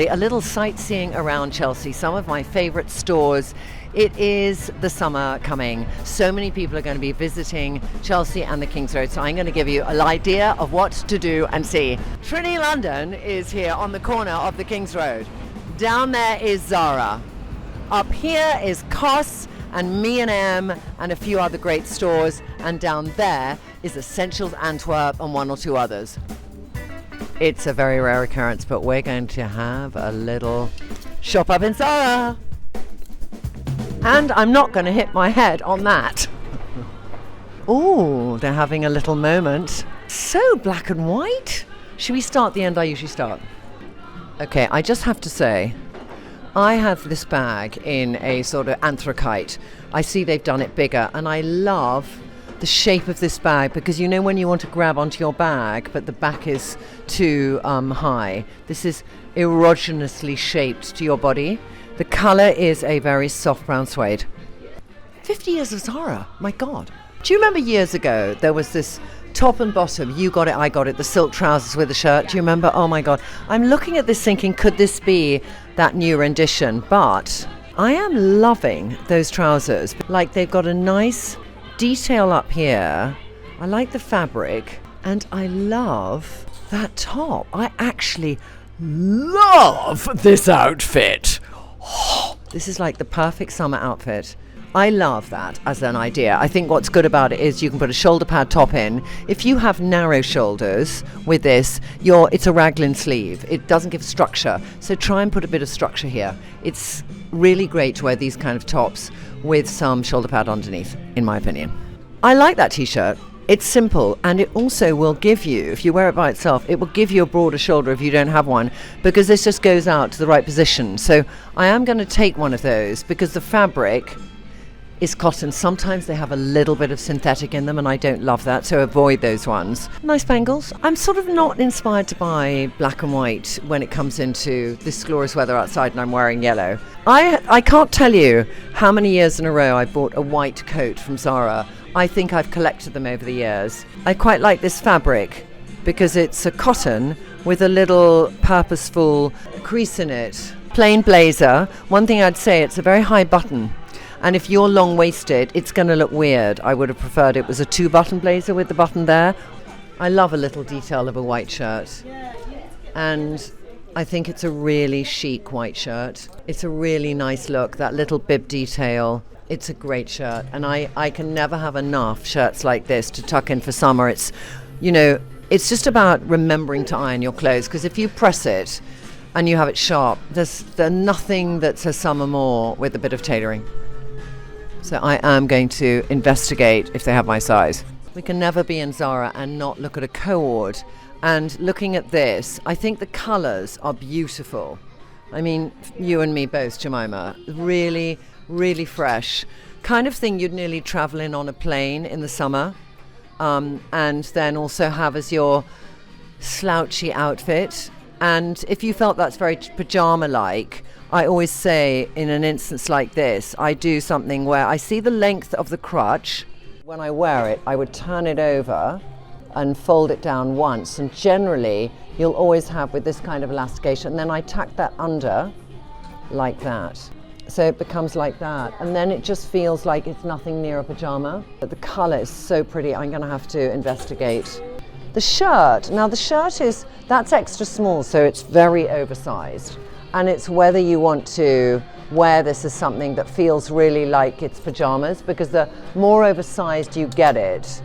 A little sightseeing around Chelsea, some of my favorite stores. It is the summer coming. So many people are going to be visiting Chelsea and the King's Road, so I'm going to give you an idea of what to do and see. Trinny London is here on the corner of the King's Road. Down there is Zara. Up here is COS and M&M and a few other great stores, and down there is Essentials Antwerp and one or two others. It's a very rare occurrence, but we're going to have a little shop up in Zara. And I'm not going to hit my head on that. Oh, they're having a little moment. So black and white. Should we start the end I usually start? Okay, I just have to say, I have this bag in a sort of anthracite. I see they've done it bigger, and I love the shape of this bag, because you know when you want to grab onto your bag but the back is too high, this is erogenously shaped to your body. The colour is a very soft brown suede. 50 years of Zara, my God. Do you remember years ago there was this top and bottom, you got it, I got it, the silk trousers with the shirt? Do you remember? Oh my God. I'm looking at this thinking, could this be that new rendition? But I am loving those trousers. Like, they've got a nice detail up here. I like the fabric, and I love that top. I actually love this outfit. Oh, this is like the perfect summer outfit. I love that as an idea. I think what's good about it is you can put a shoulder pad top in. If you have narrow shoulders with this, it's a raglan sleeve. It doesn't give structure. So try and put a bit of structure here. It's really great to wear these kind of tops with some shoulder pad underneath, in my opinion. I like that t-shirt. It's simple, and it also will give you, if you wear it by itself, it will give you a broader shoulder if you don't have one, because this just goes out to the right position. So I am going to take one of those, because the fabric is cotton. Sometimes they have a little bit of synthetic in them, and I don't love that, so avoid those ones. Nice bangles. I'm sort of not inspired to buy black and white when it comes into this glorious weather outside and I'm wearing yellow. I can't tell you how many years in a row I bought a white coat from Zara. I think I've collected them over the years. I quite like this fabric because it's a cotton with a little purposeful crease in it. Plain blazer. One thing I'd say, it's a very high button. And if you're long-waisted, it's going to look weird. I would have preferred it was a 2-button blazer with the button there. I love a little detail of a white shirt. And I think it's a really chic white shirt. It's a really nice look, that little bib detail. It's a great shirt. And I can never have enough shirts like this to tuck in for summer. It's, it's just about remembering to iron your clothes, because if you press it and you have it sharp, there's nothing that says summer more with a bit of tailoring. So I am going to investigate if they have my size. We can never be in Zara and not look at a cord. And looking at this, I think the colours are beautiful. I mean, you and me both, Jemima. Really, really fresh. Kind of thing you'd nearly travel in on a plane in the summer. And then also have as your slouchy outfit. And if you felt that's very pyjama-like, I always say in an instance like this, I do something where I see the length of the crutch. When I wear it, I would turn it over and fold it down once. And generally, you'll always have with this kind of elastication. And then I tack that under like that. So it becomes like that. And then it just feels like it's nothing near a pajama. But the color is so pretty, I'm gonna have to investigate. The shirt, now the shirt that's extra small, so it's very oversized. And it's whether you want to wear this as something that feels really like it's pajamas, because the more oversized you get it,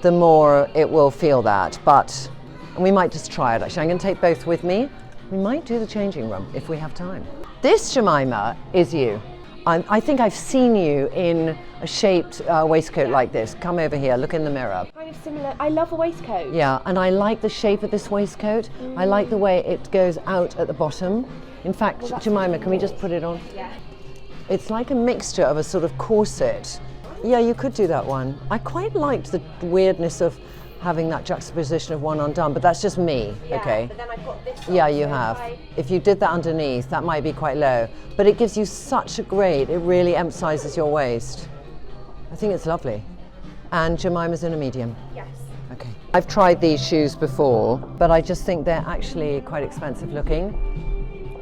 the more it will feel that. But we might just try it actually. I'm going to take both with me. We might do the changing room if we have time. This, Jemima, is you. I think I've seen you in a shaped waistcoat like this. Come over here, look in the mirror. Kind of similar. I love a waistcoat. Yeah, and I like the shape of this waistcoat. I like the way it goes out at the bottom. In fact, Jemima, can we just put it on? Yeah. It's like a mixture of a sort of corset. Yeah, you could do that one. I quite liked the weirdness of having that juxtaposition of one undone, but that's just me, yeah, okay? But then I've got this yeah, one, you so have. If you did that underneath, that might be quite low, but it gives you such a grade, it really emphasizes your waist. I think it's lovely. And Jemima's in a medium? Yes. Okay. I've tried these shoes before, but I just think they're actually quite expensive looking.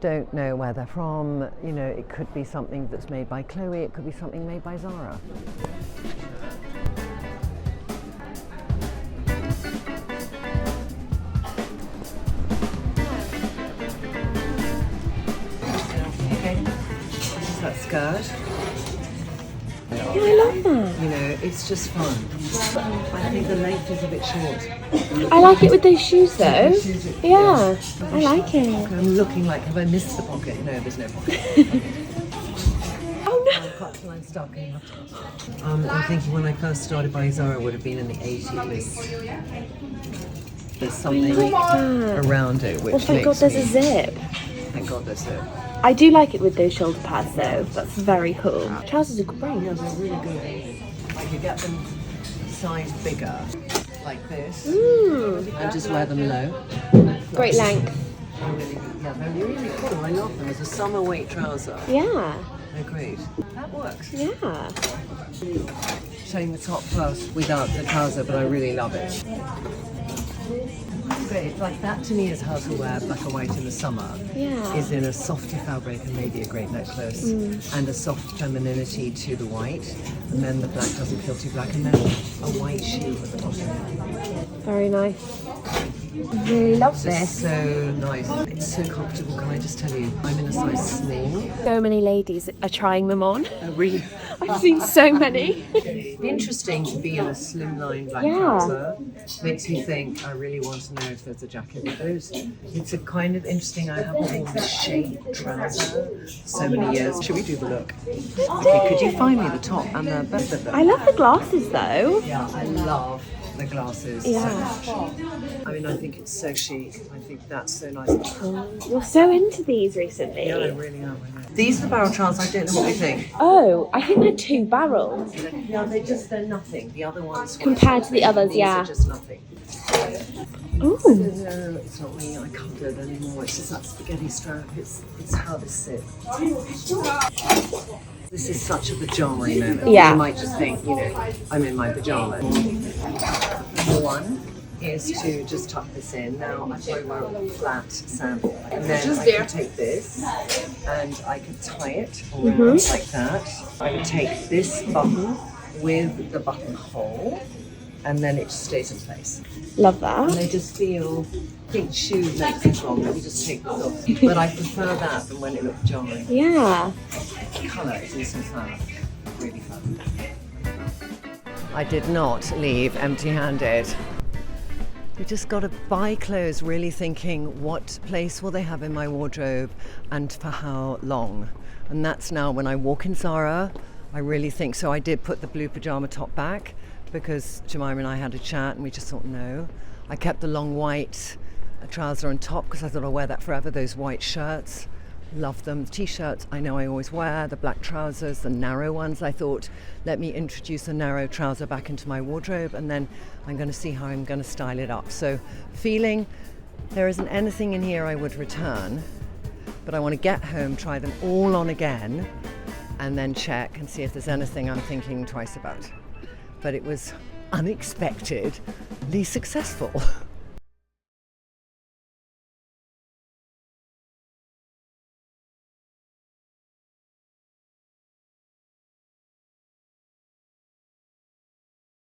don't know where they're from. You know, it could be something that's made by Chloe, it could be something made by Zara. Okay, this is that skirt. Yeah, I love that. You know, it's just fun. I think the length is a bit short. I like it with those shoes though. Shoes are- Yeah, I like it. I'm looking like, have I missed the pocket? No, there's no pocket. Oh no. I've got the line stuck. I'm thinking when I first started buying Zara, it would have been in the 80s. There's something around it which Oh thank God makes there's me, a zip. Thank God there's it. I do like it with those shoulder pads though. That's very cool. Trousers are great. Yeah, they're really good. I could get them size bigger, like this, and just wear them low. Great length. They're really good. Yeah, they're really cool. I love them as a summer weight trouser. Yeah. They're great. That works. Yeah. Showing the top first without the trouser, but I really love it. Great. Like that to me is how to wear black and white in the summer. Yeah. Is in a softer fabric and maybe a great necklace and a soft femininity to the white, and then the black doesn't feel too black, and then a white shoe at the bottom. Very nice. Really love It's this. so nice. It's so comfortable. Can I just tell you, I'm in a size small. So many ladies are trying them on. Really I've seen so many. interesting to be in a slimline black Yeah. trouser. Makes me think I really want to know if there's a jacket with those. It's a kind of interesting. I haven't worn this shaped trouser so many years. Should we do the look? Okay, could you find me the top and the both of them? I love the glasses though. Yeah, I love the glasses so Yeah. much. I mean, I think it's so chic. I think that's so nice. You're so into these recently. Yeah, I really am. I know. These are the barrel trousers. I don't know what we think. Oh, I think they're two barrels. Yeah, they're nothing. The other ones Compared to the others, these yeah. are just nothing. Ooh. No, it's not me. I can't do it anymore. It's just that spaghetti strap. It's how this sits. This is such a pajama moment. Yeah. You might just think, you know, I'm in my pajamas. Number one is to just tuck this in. Now I throw my flat sandal. And then I can take this and I can tie it around like that. I would take this button with the buttonhole and then it just stays in place. Love And that. I just feel, I think shoe length is wrong. Let me just take this off. But I prefer that than when it looks jarring. Yeah. The colour is also fun. Really fun. I did not leave empty-handed. You just got to buy clothes really thinking what place will they have in my wardrobe and for how long. And that's now when I walk in Zara, I really think. So I did put the blue pyjama top back because Jemima and I had a chat and we just thought no. I kept the long white trouser on top because I thought I'll wear that forever. Those white shirts, love them. The t-shirts I know I always wear, the black trousers, the narrow ones. I thought let me introduce a narrow trouser back into my wardrobe and then I'm going to see how I'm going to style it up. So feeling there isn't anything in here I would return, but I want to get home, try them all on again and then check and see if there's anything I'm thinking twice about. But it was unexpectedly successful.